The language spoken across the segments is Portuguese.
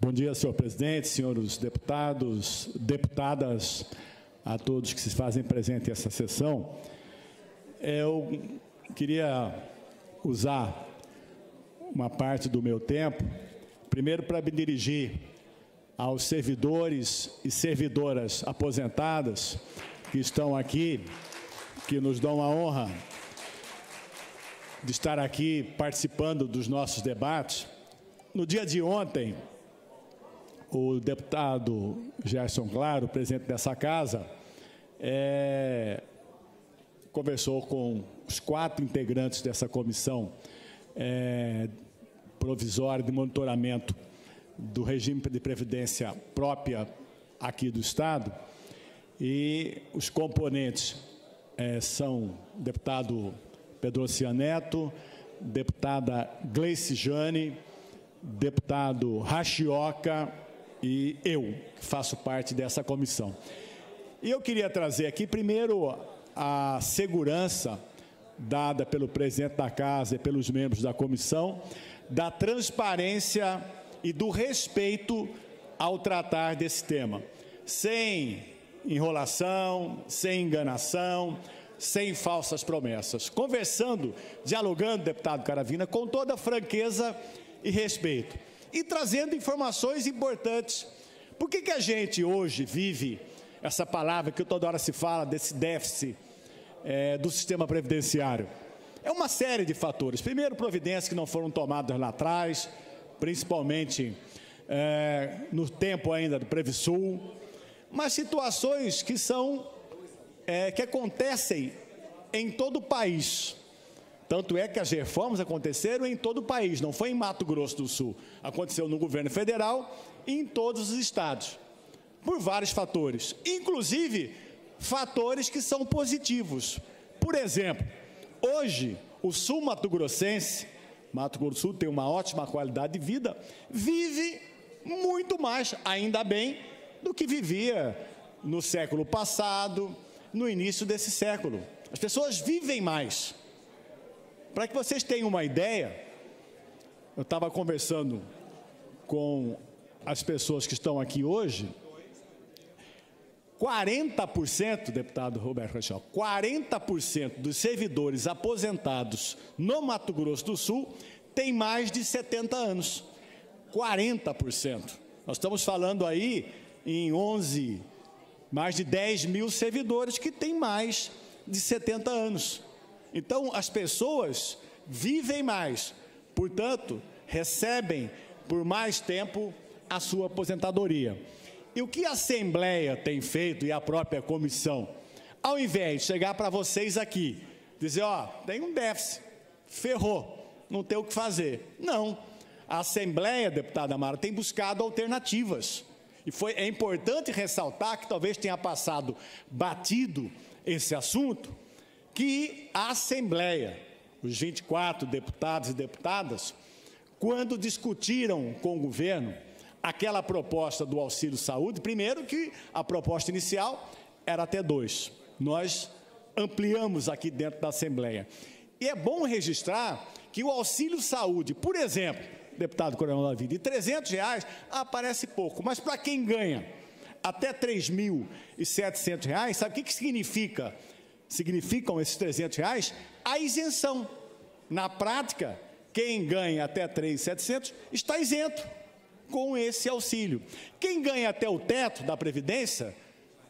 Bom dia, senhor presidente, senhores deputados, deputadas, a todos que se fazem presente nessa sessão. Eu queria usar uma parte do meu tempo, primeiro para me dirigir aos servidores e servidoras aposentadas que estão aqui, que nos dão a honra de estar aqui participando dos nossos debates. No dia de ontem, o deputado Gerson Claro, presidente dessa casa, conversou com os 4 integrantes dessa comissão provisória de monitoramento do regime de previdência própria aqui do Estado, e os componentes são o deputado Pedro Cianeto, deputada Gleice Jane, deputado Rachioca e eu, que faço parte dessa comissão. E eu queria trazer aqui, primeiro, a segurança dada pelo presidente da Casa e pelos membros da comissão, da transparência e do respeito ao tratar desse tema, sem enrolação, sem enganação, sem falsas promessas. Conversando, dialogando, deputado Caravina, com toda franqueza e respeito, e trazendo informações importantes. Por que a gente hoje vive essa palavra que toda hora se fala, desse déficit do sistema previdenciário? É uma série de fatores. Primeiro, providências que não foram tomadas lá atrás, principalmente no tempo ainda do Previsul, mas situações que são que acontecem em todo o país. Tanto é que as reformas aconteceram em todo o país, não foi em Mato Grosso do Sul. Aconteceu no governo federal e em todos os estados, por vários fatores, inclusive fatores que são positivos. Por exemplo, hoje, o sul mato-grossense, Mato Grosso do Sul tem uma ótima qualidade de vida, vive muito mais, ainda bem, do que vivia no século passado, no início desse século. As pessoas vivem mais. Para que vocês tenham uma ideia, eu estava conversando com as pessoas que estão aqui hoje, 40%, deputado Roberto Rachel, 40% dos servidores aposentados no Mato Grosso do Sul têm mais de 70 anos. 40%. Nós estamos falando aí em mais de 10 mil servidores que têm mais de 70 anos. Então, as pessoas vivem mais, portanto, recebem por mais tempo a sua aposentadoria. E o que a Assembleia tem feito, e a própria comissão, ao invés de chegar para vocês aqui, dizer, ó, tem um déficit, ferrou, não tem o que fazer. Não. A Assembleia, deputada Amara, tem buscado alternativas. E é importante ressaltar que talvez tenha passado batido esse assunto, que a Assembleia, os 24 deputados e deputadas, quando discutiram com o governo aquela proposta do auxílio saúde, primeiro que a proposta inicial era até 2. Nós ampliamos aqui dentro da Assembleia. E é bom registrar que o auxílio saúde, por exemplo, deputado Coronel Davi, de R$300 parece pouco, mas para quem ganha até R$3.700, sabe o que significa? Significam esses R$300 a isenção. Na prática, quem ganha até R$3.700 está isento com esse auxílio. Quem ganha até o teto da Previdência,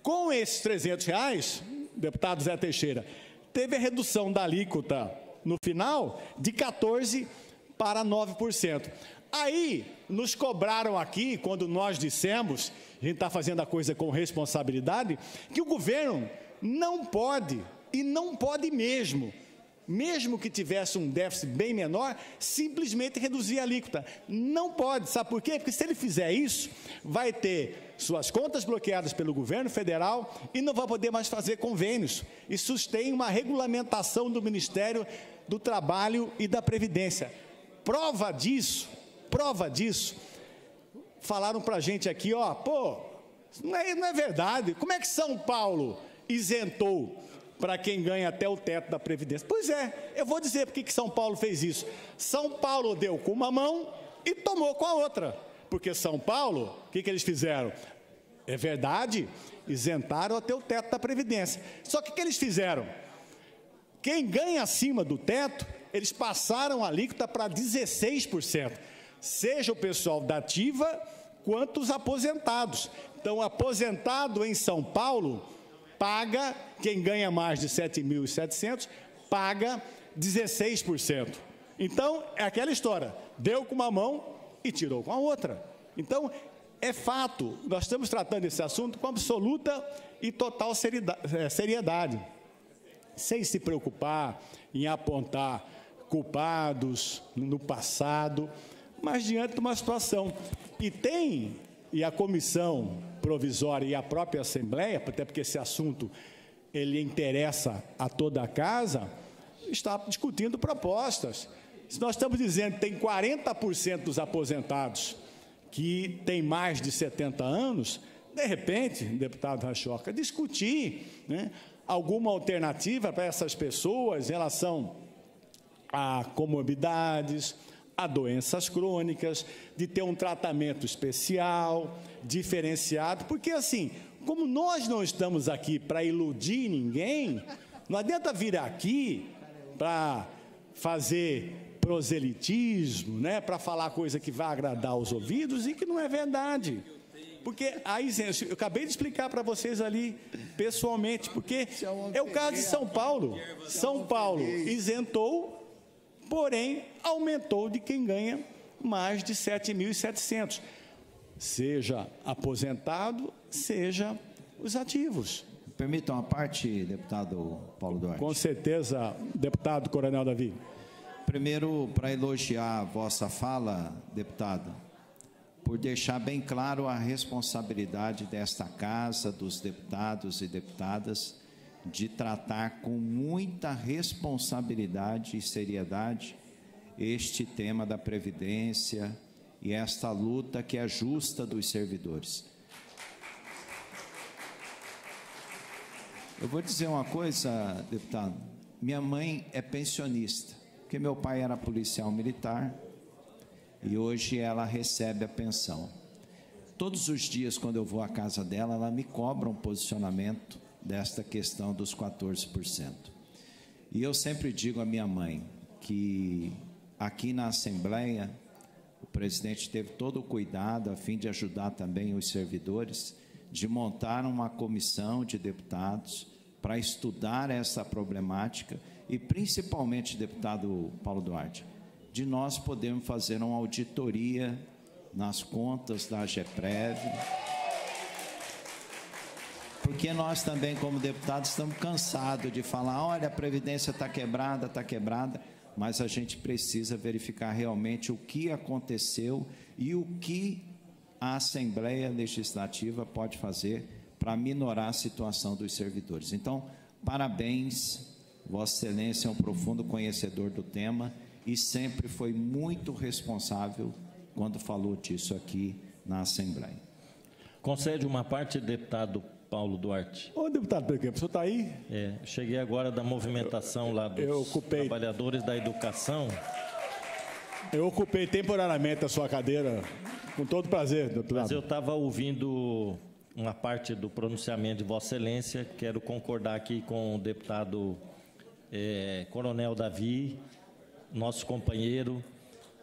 com esses R$300, deputado Zé Teixeira, teve a redução da alíquota no final de 14% para 9%. Aí, nos cobraram aqui, quando nós dissemos, a gente está fazendo a coisa com responsabilidade, que o governo não pode, e não pode mesmo que tivesse um déficit bem menor, simplesmente reduzir a alíquota. Não pode, sabe por quê? Porque se ele fizer isso, vai ter suas contas bloqueadas pelo governo federal e não vai poder mais fazer convênios. Isso tem uma regulamentação do Ministério do Trabalho e da Previdência. Prova disso, falaram para a gente aqui, ó, pô, não é verdade, como é que São Paulo isentou para quem ganha até o teto da Previdência? Pois é, eu vou dizer por que São Paulo fez isso. São Paulo deu com uma mão e tomou com a outra. Porque São Paulo, o que eles fizeram? É verdade, isentaram até o teto da Previdência. Só que o que eles fizeram? Quem ganha acima do teto, eles passaram a alíquota para 16%. Seja o pessoal da ativa, quanto os aposentados. Então, o aposentado em São Paulo paga, quem ganha mais de 7.700, paga 16%. Então, é aquela história, deu com uma mão e tirou com a outra. Então, é fato, nós estamos tratando esse assunto com absoluta e total seriedade, sem se preocupar em apontar culpados no passado, mas diante de uma situação. E a comissão provisória e a própria Assembleia, até porque esse assunto ele interessa a toda a casa, está discutindo propostas. Se nós estamos dizendo que tem 40% dos aposentados que têm mais de 70 anos, de repente, deputado Rachoca, discutir, né, alguma alternativa para essas pessoas em relação a comorbidades, a doenças crônicas, de ter um tratamento especial, diferenciado, porque assim, como nós não estamos aqui para iludir ninguém, não adianta vir aqui para fazer proselitismo, né, para falar coisa que vai agradar os ouvidos e que não é verdade. Porque a isenção, eu acabei de explicar para vocês ali pessoalmente, porque é o caso de São Paulo. São Paulo isentou, porém aumentou de quem ganha mais de 7.700, seja aposentado, seja os ativos. Permitam uma parte, deputado Paulo Duarte. Com certeza, deputado Coronel Davi. Primeiro, para elogiar a vossa fala, deputado, por deixar bem claro a responsabilidade desta casa, dos deputados e deputadas, de tratar com muita responsabilidade e seriedade este tema da Previdência e esta luta que é justa dos servidores. Eu vou dizer uma coisa, deputado. Minha mãe é pensionista, porque meu pai era policial militar e hoje ela recebe a pensão. Todos os dias, quando eu vou à casa dela, ela me cobra um posicionamento desta questão dos 14%. E eu sempre digo à minha mãe que aqui na Assembleia o presidente teve todo o cuidado a fim de ajudar também os servidores, de montar uma comissão de deputados para estudar essa problemática e principalmente, deputado Paulo Duarte, de nós podermos fazer uma auditoria nas contas da AGEPREV, porque nós também, como deputados, estamos cansados de falar, olha, a Previdência está quebrada, mas a gente precisa verificar realmente o que aconteceu e o que a Assembleia Legislativa pode fazer para minorar a situação dos servidores. Então, parabéns, Vossa Excelência é um profundo conhecedor do tema e sempre foi muito responsável quando falou disso aqui na Assembleia. Concede uma parte, deputado Paulo Duarte. Ô, deputado Pequeno, o senhor está aí? Cheguei agora da movimentação lá dos trabalhadores da educação. Eu ocupei temporariamente a sua cadeira, com todo prazer, deputado. Mas eu estava ouvindo uma parte do pronunciamento de Vossa Excelência, quero concordar aqui com o deputado Coronel Davi, nosso companheiro,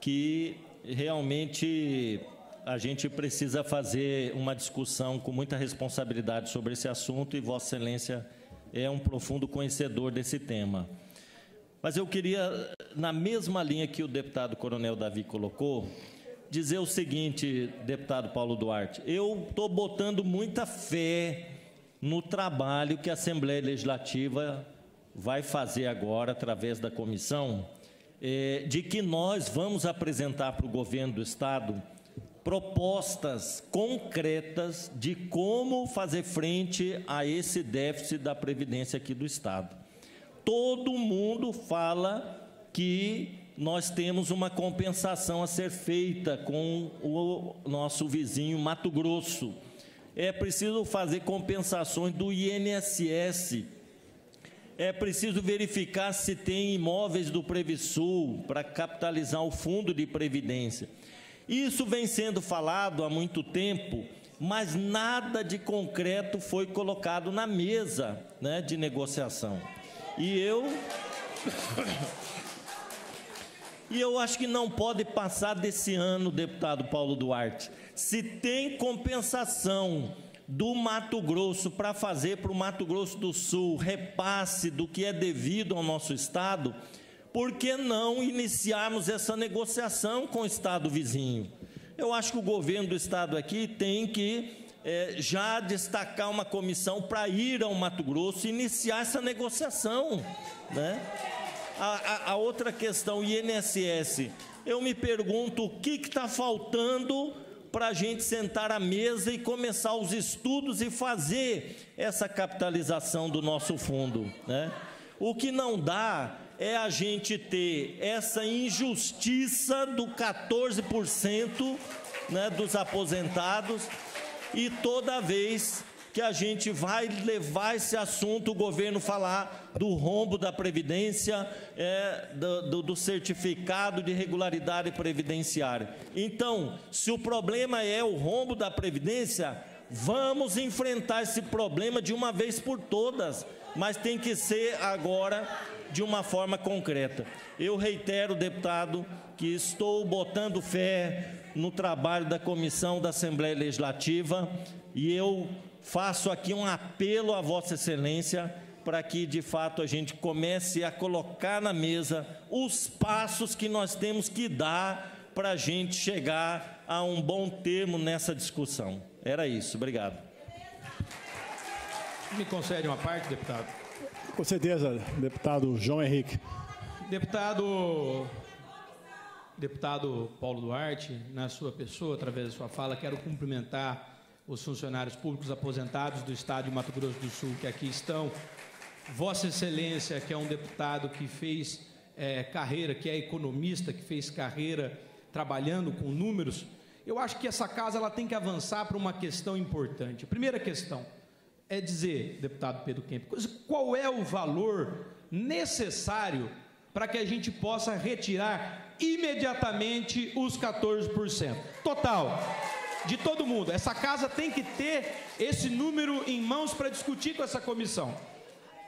que realmente a gente precisa fazer uma discussão com muita responsabilidade sobre esse assunto e Vossa Excelência é um profundo conhecedor desse tema. Mas eu queria, na mesma linha que o deputado Coronel Davi colocou, dizer o seguinte, deputado Paulo Duarte, eu estou botando muita fé no trabalho que a Assembleia Legislativa vai fazer agora, através da comissão, de que nós vamos apresentar para o governo do Estado propostas concretas de como fazer frente a esse déficit da Previdência aqui do Estado. Todo mundo fala que nós temos uma compensação a ser feita com o nosso vizinho Mato Grosso. É preciso fazer compensações do INSS. É preciso verificar se tem imóveis do Previsul para capitalizar o fundo de previdência. Isso vem sendo falado há muito tempo, mas nada de concreto foi colocado na mesa, né, de negociação. E eu acho que não pode passar desse ano, deputado Paulo Duarte. Se tem compensação do Mato Grosso para fazer para o Mato Grosso do Sul repasse do que é devido ao nosso estado, por que não iniciarmos essa negociação com o estado vizinho? Eu acho que o governo do estado aqui tem que já destacar uma comissão para ir ao Mato Grosso e iniciar essa negociação, né? A outra questão, INSS, eu me pergunto o que está faltando para a gente sentar à mesa e começar os estudos e fazer essa capitalização do nosso fundo, né? O que não dá é a gente ter essa injustiça do 14%, né, dos aposentados, e toda vez que a gente vai levar esse assunto, o governo falar do rombo da Previdência, do certificado de regularidade previdenciária. Então, se o problema é o rombo da Previdência, vamos enfrentar esse problema de uma vez por todas, mas tem que ser agora de uma forma concreta. Eu reitero, deputado, que estou botando fé no trabalho da Comissão da Assembleia Legislativa e eu faço aqui um apelo a Vossa Excelência para que, de fato, a gente comece a colocar na mesa os passos que nós temos que dar para a gente chegar a um bom termo nessa discussão. Era isso. Obrigado. Me concede uma parte, deputado? Com certeza, deputado João Henrique. Deputado Paulo Duarte, na sua pessoa, através da sua fala, quero cumprimentar os funcionários públicos aposentados do Estado de Mato Grosso do Sul que aqui estão. Vossa Excelência, que é um deputado que fez carreira, que é economista, que fez carreira trabalhando com números, eu acho que essa casa ela tem que avançar para uma questão importante. A primeira questão é dizer, deputado Pedro Kempis, qual é o valor necessário para que a gente possa retirar imediatamente os 14%. Total, de todo mundo. Essa casa tem que ter esse número em mãos para discutir com essa comissão.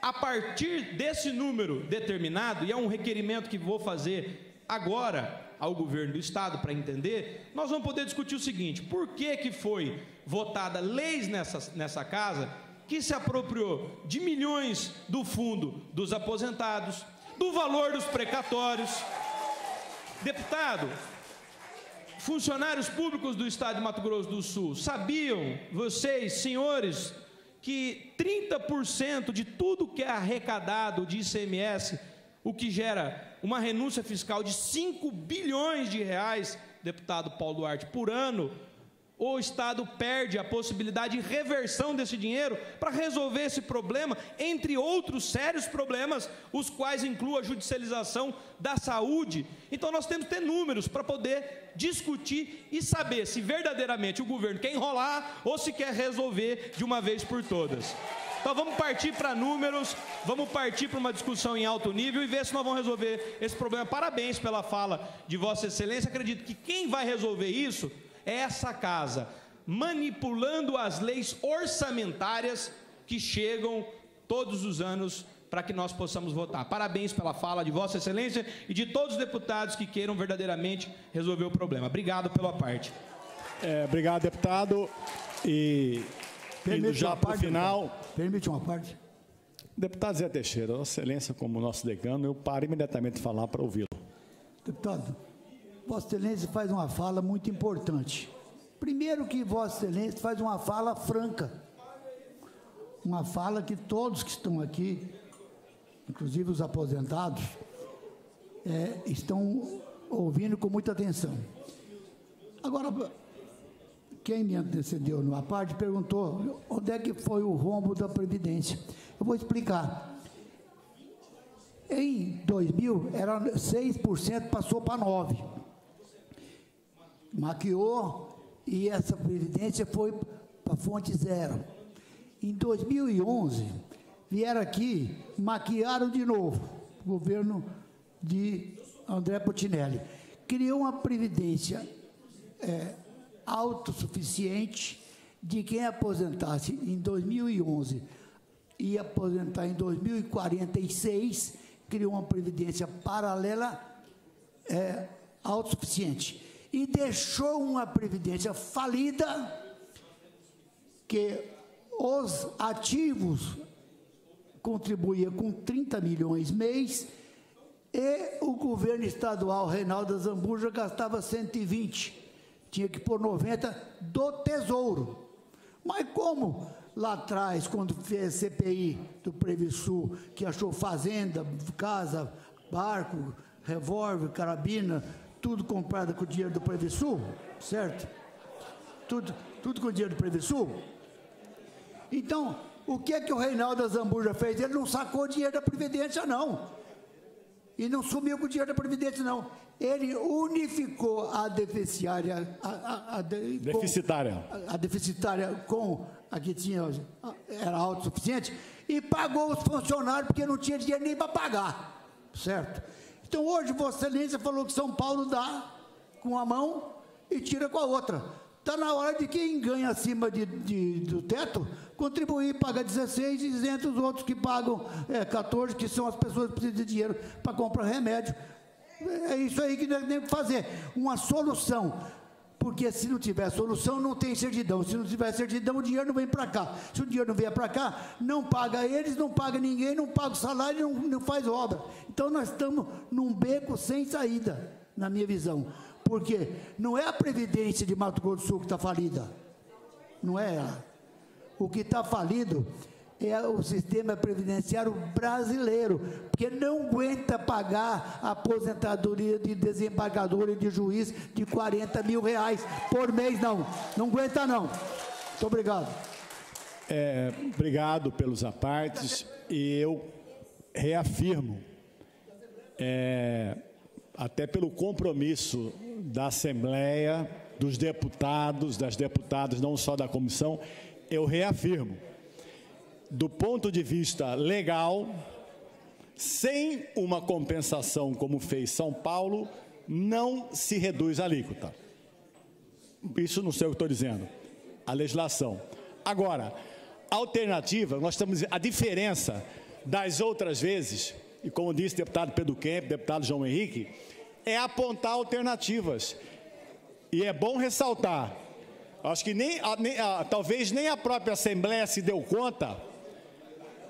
A partir desse número determinado, e é um requerimento que vou fazer agora ao governo do estado para entender, nós vamos poder discutir o seguinte: por que foi votada leis nessa casa que se apropriou de milhões do fundo dos aposentados, do valor dos precatórios. Deputado, funcionários públicos do estado de Mato Grosso do Sul, sabiam vocês, senhores, que 30% de tudo que é arrecadado de ICMS, o que gera uma renúncia fiscal de 5 bilhões de reais, deputado Paulo Duarte, por ano, o Estado perde a possibilidade de reversão desse dinheiro para resolver esse problema, entre outros sérios problemas, os quais incluem a judicialização da saúde. Então nós temos que ter números para poder discutir e saber se verdadeiramente o governo quer enrolar ou se quer resolver de uma vez por todas. Então vamos partir para números, vamos partir para uma discussão em alto nível e ver se nós vamos resolver esse problema. Parabéns pela fala de Vossa Excelência. Acredito que quem vai resolver isso é essa casa, manipulando as leis orçamentárias que chegam todos os anos para que nós possamos votar. Parabéns pela fala de Vossa Excelência e de todos os deputados que queiram verdadeiramente resolver o problema. Obrigado pela parte. Obrigado, deputado. E indo já para o final... Permite uma parte? Deputado Zé Teixeira, Vossa Excelência, como nosso decano, eu paro imediatamente de falar para ouvi-lo. Deputado, Vossa Excelência faz uma fala muito importante. Primeiro que Vossa Excelência faz uma fala franca. Uma fala que todos que estão aqui, inclusive os aposentados, estão ouvindo com muita atenção. Agora, quem me antecedeu numa parte perguntou onde é que foi o rombo da Previdência. Eu vou explicar. Em 2000, era 6%, passou para 9%. Maquiou e essa Previdência foi para fonte zero. Em 2011, vieram aqui, maquiaram de novo, o governo de André Potinelli. Criou uma Previdência autossuficiente de quem aposentasse em 2011 e aposentar em 2046, criou uma previdência paralela autossuficiente e deixou uma previdência falida que os ativos contribuíam com 30 milhões mês e o governo estadual, Reinaldo Azambuja, gastava 120, tinha que pôr 90 do Tesouro. Mas como lá atrás, quando fez CPI do Previsul, que achou fazenda, casa, barco, revólver, carabina, tudo comprado com o dinheiro do Previsul, certo? Tudo com o dinheiro do Previsul. Então, o que é que o Reinaldo Azambuja fez? Ele não sacou o dinheiro da Previdência, não. E não sumiu com o dinheiro da Previdência, não. Ele unificou a deficitária. A deficitária com a que tinha, era autossuficiente, e pagou os funcionários porque não tinha dinheiro nem para pagar. Certo? Então, hoje, Vossa Excelência falou que São Paulo dá com a mão e tira com a outra. Está na hora de quem ganha acima do teto contribuir, paga 16 e isenta os outros que pagam 14, que são as pessoas que precisam de dinheiro para comprar remédio. É isso aí que nós temos que fazer. Uma solução. Porque se não tiver solução, não tem certidão. Se não tiver certidão, o dinheiro não vem para cá. Se o dinheiro não vier para cá, não paga eles, não paga ninguém, não paga o salário, não faz obra. Então, nós estamos num beco sem saída, na minha visão. Porque não é a Previdência de Mato Grosso do Sul que está falida. Não é ela. O que está falido é o sistema previdenciário brasileiro, porque não aguenta pagar a aposentadoria de desembargador e de juiz de R$40 mil por mês, não. Não aguenta, não. Muito obrigado. Obrigado pelos apartes, e eu reafirmo, até pelo compromisso da Assembleia, dos deputados, das deputadas, não só da comissão, eu reafirmo, do ponto de vista legal, sem uma compensação como fez São Paulo, não se reduz a alíquota. Isso não sei o que estou dizendo, a legislação. Agora, a alternativa, nós estamos, a diferença das outras vezes, e como disse o deputado Pedro Kemp, deputado João Henrique, é apontar alternativas. E é bom ressaltar, acho que talvez nem a própria Assembleia se deu conta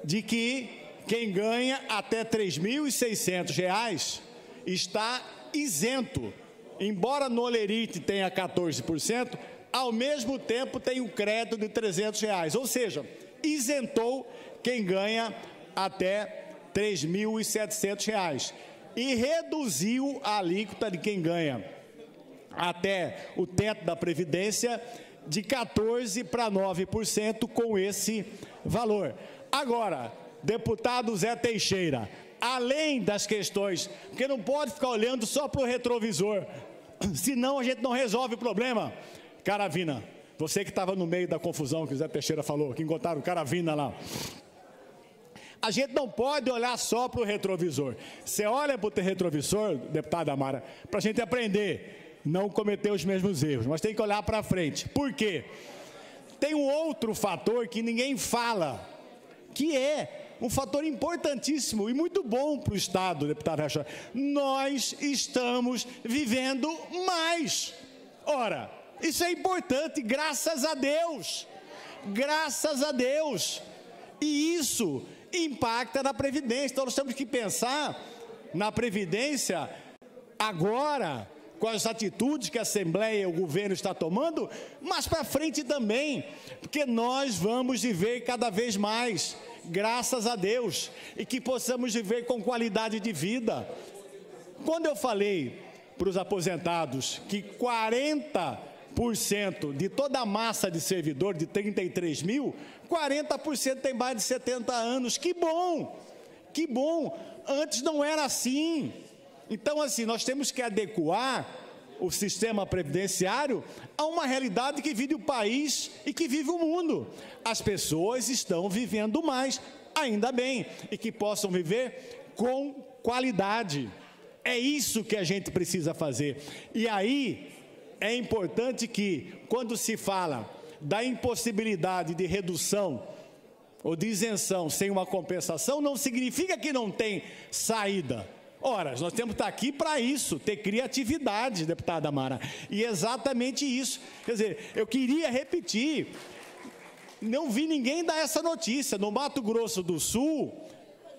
de que quem ganha até R$ 3.600 está isento. Embora no Olerite tenha 14%, ao mesmo tempo tem um crédito de R$ 300. Ou seja, isentou quem ganha até R$ 3.700 e reduziu a alíquota de quem ganha até o teto da Previdência de 14% para 9% com esse valor. Agora, deputado Zé Teixeira, além das questões, porque não pode ficar olhando só para o retrovisor, senão a gente não resolve o problema. Caravina, você que estava no meio da confusão que o Zé Teixeira falou, que encontraram Caravina lá. A gente não pode olhar só para o retrovisor. Você olha para o retrovisor, deputada Amara, para a gente aprender, não cometer os mesmos erros, mas tem que olhar para frente. Por quê? Tem um outro fator que ninguém fala, que é um fator importantíssimo e muito bom para o Estado, deputado Rachel. Nós estamos vivendo mais. Ora, isso é importante, graças a Deus. Graças a Deus. E isso impacta na Previdência. Então, nós temos que pensar na Previdência agora, com as atitudes que a Assembleia e o governo está tomando, mas para frente também, porque nós vamos viver cada vez mais, graças a Deus, e que possamos viver com qualidade de vida. Quando eu falei para os aposentados que 40% de toda a massa de servidor, de 33 mil, 40% tem mais de 70 anos. Que bom! Que bom! Antes não era assim. Então, assim, nós temos que adequar o sistema previdenciário a uma realidade que vive o país e que vive o mundo. As pessoas estão vivendo mais, ainda bem, e que possam viver com qualidade. É isso que a gente precisa fazer. E aí, é importante que, quando se fala da impossibilidade de redução ou de isenção sem uma compensação, não significa que não tem saída. Ora, nós temos que estar aqui para isso, ter criatividade, deputada Mara, e exatamente isso. Quer dizer, eu queria repetir, não vi ninguém dar essa notícia. No Mato Grosso do Sul,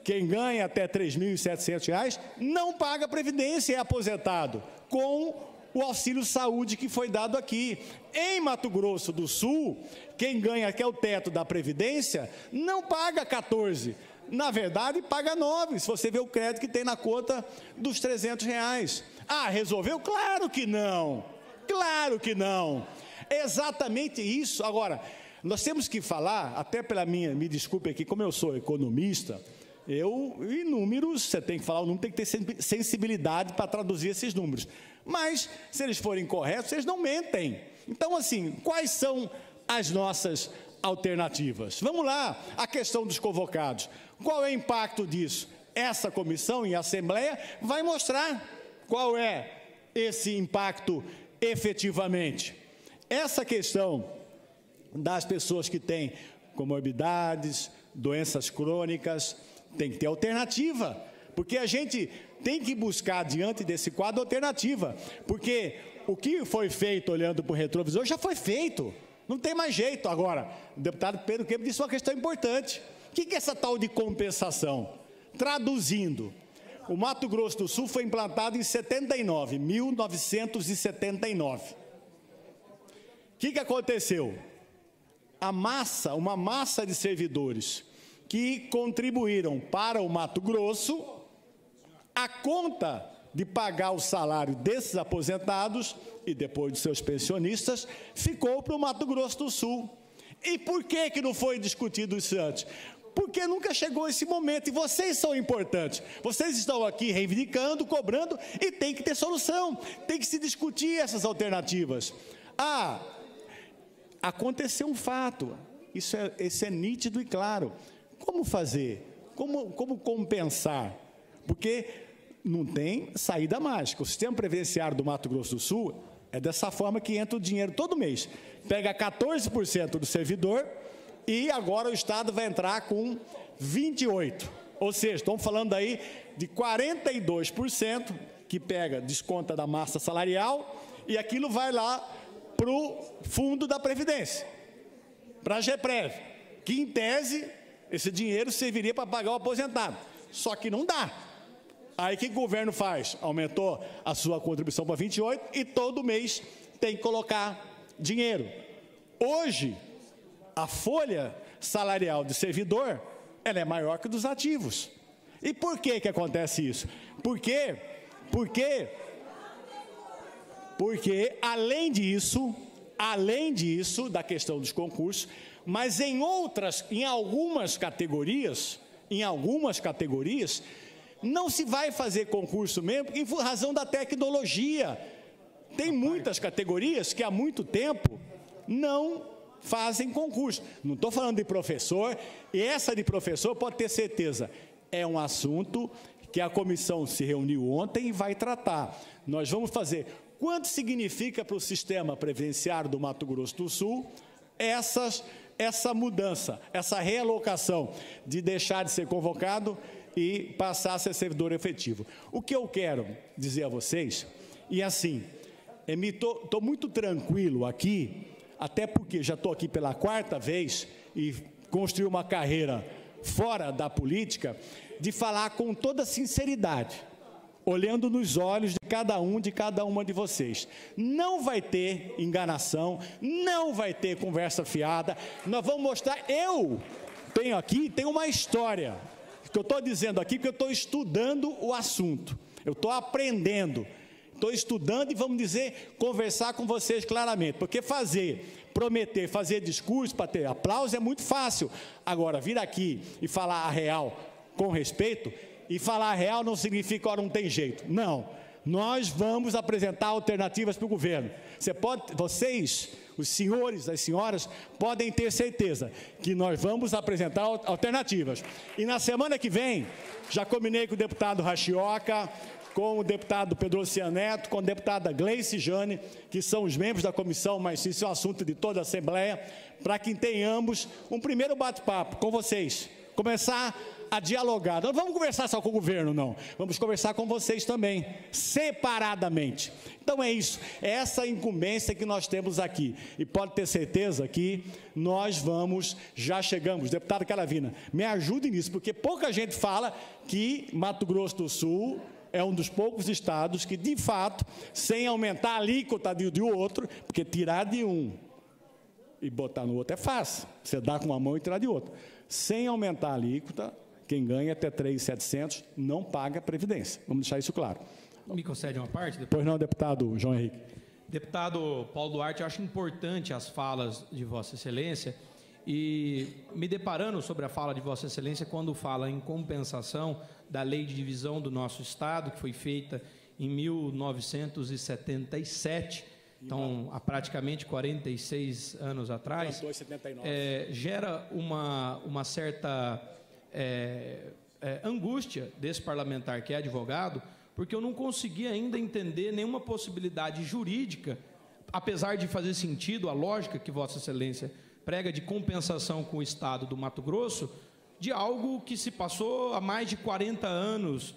quem ganha até R$ 3.700 não paga previdência, é aposentado, com o auxílio saúde que foi dado aqui. Em Mato Grosso do Sul, quem ganha, que é o teto da previdência, não paga 14, na verdade paga 9, se você vê o crédito que tem na conta dos R$ 300. Ah, resolveu? Claro que não, claro que não, é exatamente isso. Agora, nós temos que falar, até pela minha, me desculpe aqui, como eu sou economista, em números, você tem que falar o número, tem que ter sensibilidade para traduzir esses números. Mas, se eles forem corretos, eles não mentem. Então, assim, quais são as nossas alternativas? Vamos lá, a questão dos convocados. Qual é o impacto disso? Essa comissão em assembleia vai mostrar qual é esse impacto efetivamente. Essa questão das pessoas que têm comorbidades, doenças crônicas, tem que ter alternativa, porque a gente tem que buscar, diante desse quadro, alternativa, porque o que foi feito olhando para o retrovisor já foi feito, não tem mais jeito. Agora, o deputado Pedro Kemp disse uma questão importante: o que é essa tal de compensação? Traduzindo, o Mato Grosso do Sul foi implantado em 1979. O que aconteceu? Uma massa de servidores que contribuíram para o Mato Grosso, a conta de pagar o salário desses aposentados e depois de seus pensionistas, ficou para o Mato Grosso do Sul. E por que não foi discutido isso antes? Porque nunca chegou esse momento, e vocês são importantes. Vocês estão aqui reivindicando, cobrando, e tem que ter solução, tem que se discutir essas alternativas. Ah, aconteceu um fato, isso é nítido e claro. Como fazer? Como compensar? Porque não tem saída mágica. O sistema previdenciário do Mato Grosso do Sul é dessa forma que entra o dinheiro todo mês. Pega 14% do servidor e agora o Estado vai entrar com 28%. Ou seja, estamos falando aí de 42% que pega, desconta da massa salarial, e aquilo vai lá para o fundo da Previdência, para a GEPREV, que em tese esse dinheiro serviria para pagar o aposentado. Só que não dá. Aí o que o governo faz? Aumentou a sua contribuição para 28 e todo mês tem que colocar dinheiro. Hoje, a folha salarial de servidor, ela é maior que dos ativos. E por que acontece isso? Porque além disso, da questão dos concursos, mas em algumas categorias, não se vai fazer concurso mesmo, em razão da tecnologia. Tem muitas categorias que há muito tempo não fazem concurso. Não estou falando de professor, e essa de professor, pode ter certeza, é um assunto que a comissão se reuniu ontem e vai tratar. Nós vamos fazer. Quanto significa para o sistema previdenciário do Mato Grosso do Sul essa mudança, essa realocação de deixar de ser convocado e passar a ser servidor efetivo? O que eu quero dizer a vocês, e assim, estou muito tranquilo aqui, até porque já estou aqui pela 4ª vez e construí uma carreira fora da política, de falar com toda sinceridade, olhando nos olhos de cada uma de vocês. Não vai ter enganação, não vai ter conversa fiada. Nós vamos mostrar. Eu tenho uma história que eu estou dizendo aqui, porque eu estou estudando o assunto, eu estou aprendendo, estou estudando e, vamos dizer, conversar com vocês claramente, porque prometer, fazer discurso para ter aplauso é muito fácil. Agora, vir aqui e falar a real com respeito, e falar a real não significa que não tem jeito. Não, nós vamos apresentar alternativas para o governo. os senhores, as senhoras, podem ter certeza que nós vamos apresentar alternativas. E na semana que vem, já combinei com o deputado Rachioca, com o deputado Pedro Cianeto, com a deputada Gleice Jane, que são os membros da comissão, mas isso é um assunto de toda a Assembleia, para que tenhamos um primeiro bate-papo com vocês, começar a dialogar. Não vamos conversar só com o governo, não. Vamos conversar com vocês também, separadamente. Então é isso, é essa incumbência que nós temos aqui. E pode ter certeza que nós já chegamos. Deputado Caravina, me ajude nisso, porque pouca gente fala que Mato Grosso do Sul é um dos poucos estados que, de fato, sem aumentar a alíquota de outro, porque tirar de um e botar no outro é fácil. Você dá com uma mão e tirar de outra. Sem aumentar a alíquota, quem ganha até 3.700 não paga previdência. Vamos deixar isso claro. Me concede uma parte? Pois não, deputado João Henrique. Deputado Paulo Duarte, eu acho importante as falas de Vossa Excelência e me deparando sobre a fala de Vossa Excelência quando fala em compensação da lei de divisão do nosso Estado, que foi feita em 1977, então há praticamente 46 anos atrás, gera uma certa angústia desse parlamentar que é advogado, porque eu não consegui ainda entender nenhuma possibilidade jurídica, apesar de fazer sentido a lógica que Vossa Excelência prega de compensação com o Estado do Mato Grosso, de algo que se passou há mais de 40 anos.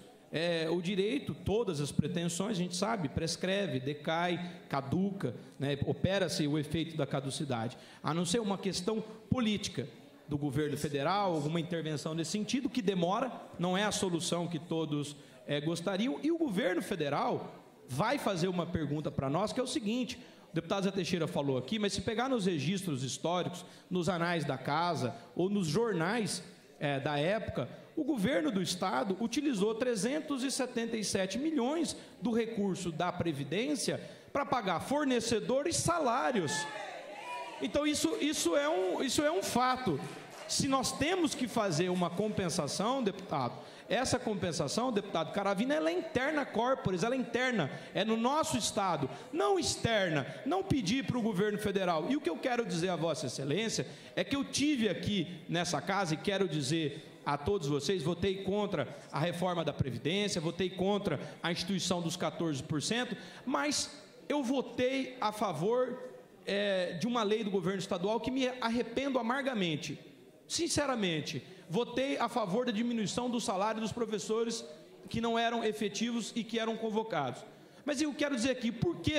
O direito, todas as pretensões, a gente sabe, prescreve, decai, caduca, né, opera-se o efeito da caducidade, a não ser uma questão política do governo federal, alguma intervenção nesse sentido, que demora, não é a solução que todos gostariam, e o governo federal vai fazer uma pergunta para nós, que é o seguinte: o deputado Zé Teixeira falou aqui, mas se pegar nos registros históricos, nos anais da casa, ou nos jornais da época, o governo do Estado utilizou 377 milhões do recurso da Previdência para pagar fornecedores e salários. Então, isso é um fato. Se nós temos que fazer uma compensação, deputado, essa compensação, deputado Caravina, ela é interna corporis, ela é interna, é no nosso Estado, não externa, não pedir para o governo federal. E o que eu quero dizer a Vossa Excelência é que eu tive aqui nessa casa, e quero dizer a todos vocês, votei contra a reforma da Previdência, votei contra a instituição dos 14%, mas eu votei a favor de uma lei do governo estadual que me arrependo amargamente. Sinceramente, votei a favor da diminuição do salário dos professores que não eram efetivos e que eram convocados. Mas eu quero dizer aqui, por que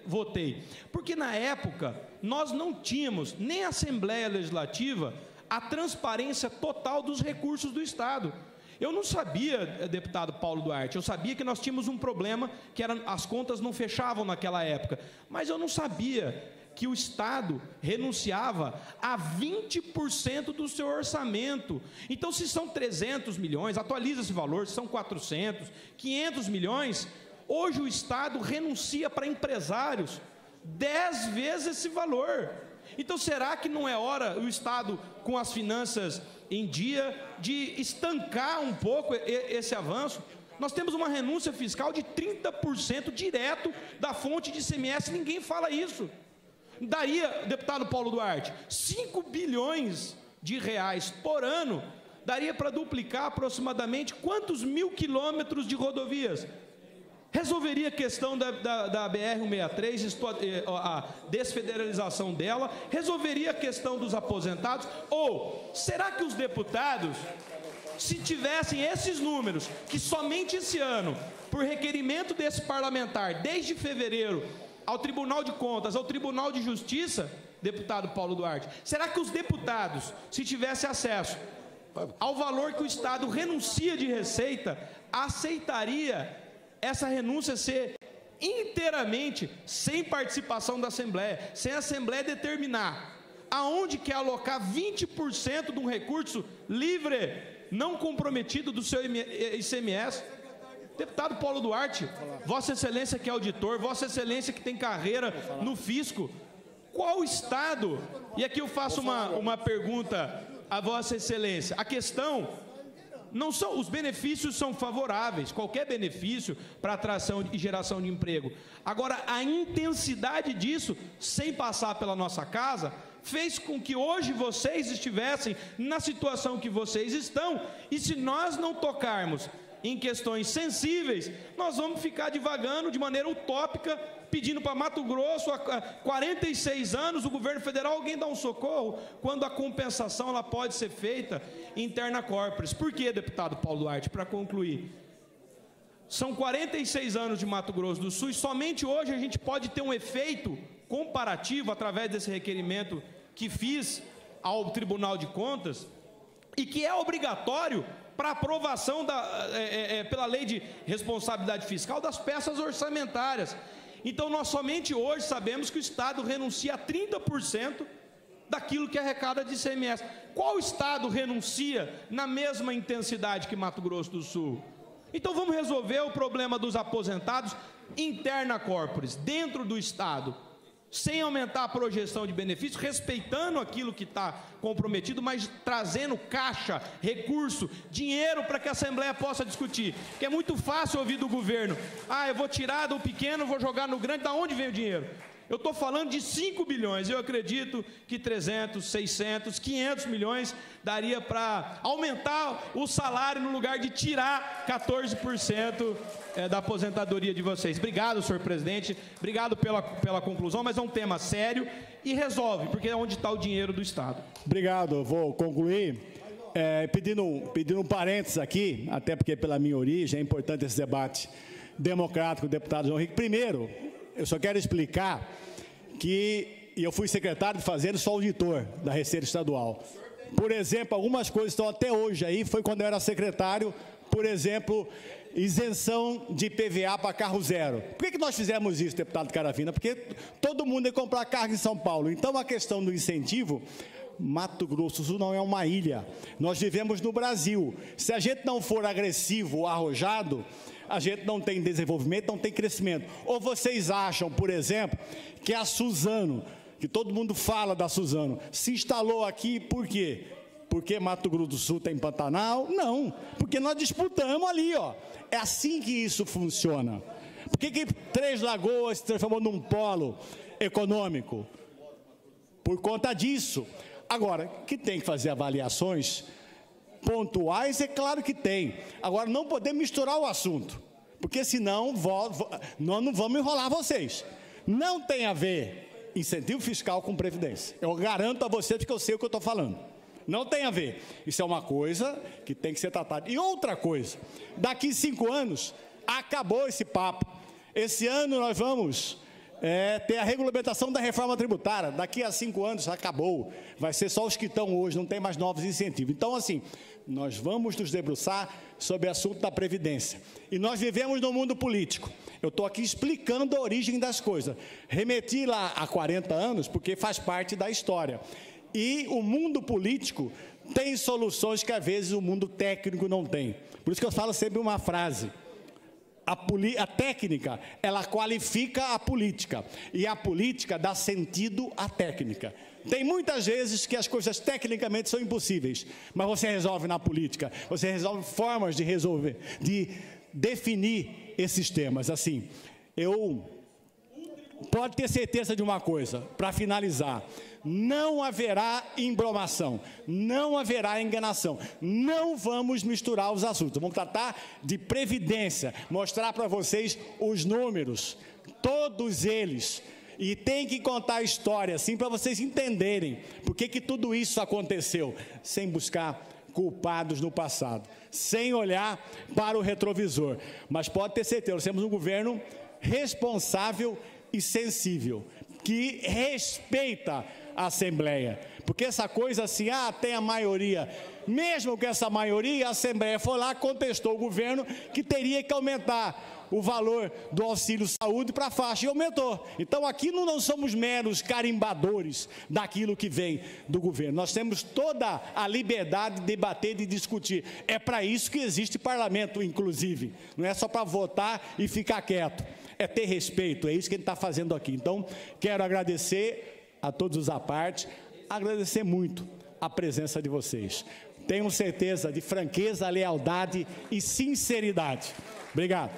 votei? Porque na época nós não tínhamos, nem a Assembleia Legislativa, a transparência total dos recursos do Estado. Eu não sabia, deputado Paulo Duarte, eu sabia que nós tínhamos um problema, que as contas não fechavam naquela época, mas eu não sabia que o Estado renunciava a 20% do seu orçamento. Então, se são 300 milhões, atualiza esse valor, se são 400, 500 milhões, hoje o Estado renuncia para empresários 10 vezes esse valor. Então, será que não é hora o Estado, com as finanças em dia, de estancar um pouco esse avanço? Nós temos uma renúncia fiscal de 30% direto da fonte de ICMS, ninguém fala isso. Daria, deputado Paulo Duarte, 5 bilhões de reais por ano, daria para duplicar aproximadamente quantos mil quilômetros de rodovias? Resolveria a questão da BR-163, a desfederalização dela, resolveria a questão dos aposentados, ou será que os deputados, se tivessem esses números, que somente esse ano, por requerimento desse parlamentar, desde fevereiro, ao Tribunal de Contas, ao Tribunal de Justiça, deputado Paulo Duarte, será que os deputados, se tivessem acesso ao valor que o Estado renuncia de receita, aceitaria essa renúncia ser inteiramente sem participação da Assembleia, sem a Assembleia determinar aonde quer alocar 20% de um recurso livre, não comprometido do seu ICMS? Deputado Paulo Duarte, Vossa Excelência que é auditor, Vossa Excelência que tem carreira no fisco, qual Estado, e aqui eu faço uma pergunta a Vossa Excelência, a questão Não são, os benefícios são favoráveis, qualquer benefício para atração e geração de emprego. Agora, a intensidade disso, sem passar pela nossa casa, fez com que hoje vocês estivessem na situação que vocês estão, e se nós não tocarmos em questões sensíveis, nós vamos ficar divagando de maneira utópica, pedindo para Mato Grosso, há 46 anos, o governo federal, alguém dá um socorro, quando a compensação ela pode ser feita interna corporis. Por quê, deputado Paulo Duarte? Para concluir, são 46 anos de Mato Grosso do Sul, e somente hoje a gente pode ter um efeito comparativo, através desse requerimento que fiz ao Tribunal de Contas, e que é obrigatório para aprovação pela Lei de Responsabilidade Fiscal das peças orçamentárias. Então, nós somente hoje sabemos que o Estado renuncia a 30% daquilo que arrecada de ICMS. Qual Estado renuncia na mesma intensidade que Mato Grosso do Sul? Então, vamos resolver o problema dos aposentados interna corporis, dentro do Estado, sem aumentar a projeção de benefícios, respeitando aquilo que está comprometido, mas trazendo caixa, recurso, dinheiro para que a Assembleia possa discutir. Porque é muito fácil ouvir do governo: eu vou tirar do pequeno, vou jogar no grande. Da onde vem o dinheiro? Eu estou falando de 5 bilhões, eu acredito que 300, 600, 500 milhões daria para aumentar o salário no lugar de tirar 14% da aposentadoria de vocês. Obrigado, senhor presidente, obrigado pela conclusão, mas é um tema sério e resolve, porque é onde está o dinheiro do Estado. Obrigado, vou concluir pedindo um parênteses aqui, até porque pela minha origem é importante esse debate democrático, deputado João Henrique. Primeiro, eu só quero explicar que eu fui secretário de Fazenda, sou auditor da Receita Estadual. Por exemplo, algumas coisas estão até hoje aí, foi quando eu era secretário, por exemplo, isenção de IPVA para carro zero. Por que nós fizemos isso, deputado Caravina? Porque todo mundo ia comprar carro em São Paulo. Então, a questão do incentivo, Mato Grosso do Sul não é uma ilha. Nós vivemos no Brasil. Se a gente não for agressivo, arrojado, a gente não tem desenvolvimento, não tem crescimento. Ou vocês acham, por exemplo, que a Suzano, que todo mundo fala da Suzano, se instalou aqui por quê? Porque Mato Grosso do Sul tem Pantanal? Não, porque nós disputamos ali, ó. É assim que isso funciona. Por que Três Lagoas se transformou num polo econômico? Por conta disso. Agora, que tem que fazer avaliações pontuais, é claro que tem. Agora, não podemos misturar o assunto, porque senão nós não vamos enrolar vocês. Não tem a ver incentivo fiscal com previdência. Eu garanto a vocês que eu sei o que eu estou falando. Não tem a ver. Isso é uma coisa que tem que ser tratada. E outra coisa, daqui 5 anos, acabou esse papo. Esse ano nós vamos ter a regulamentação da reforma tributária. Daqui a 5 anos acabou. Vai ser só os que estão hoje, não tem mais novos incentivos. Então, assim, nós vamos nos debruçar sobre o assunto da Previdência. E nós vivemos no mundo político. Eu estou aqui explicando a origem das coisas. Remeti lá há 40 anos, porque faz parte da história. E o mundo político tem soluções que, às vezes, o mundo técnico não tem. Por isso que eu falo sempre uma frase. A técnica, ela qualifica a política, e a política dá sentido à técnica. Tem muitas vezes que as coisas tecnicamente são impossíveis, mas você resolve na política, você resolve formas de resolver, de definir esses temas. Assim, pode ter certeza de uma coisa, para finalizar: não haverá embromação, não haverá enganação, não vamos misturar os assuntos. Vamos tratar de previdência, mostrar para vocês os números, todos eles, e tem que contar a história, assim, para vocês entenderem por que tudo isso aconteceu, sem buscar culpados no passado, sem olhar para o retrovisor. Mas pode ter certeza, nós temos um governo responsável e sensível, que respeita a Assembleia, porque essa coisa assim, tem a maioria, mesmo que essa maioria, a Assembleia foi lá, contestou o governo que teria que aumentar o valor do auxílio saúde para a faixa, e aumentou. Então aqui não somos meros carimbadores daquilo que vem do governo, nós temos toda a liberdade de debater, de discutir. É para isso que existe parlamento, inclusive, não é só para votar e ficar quieto, é ter respeito, é isso que a gente está fazendo aqui. Então, quero agradecer a todos à parte, agradecer muito a presença de vocês. Tenho certeza de franqueza, lealdade e sinceridade. Obrigado.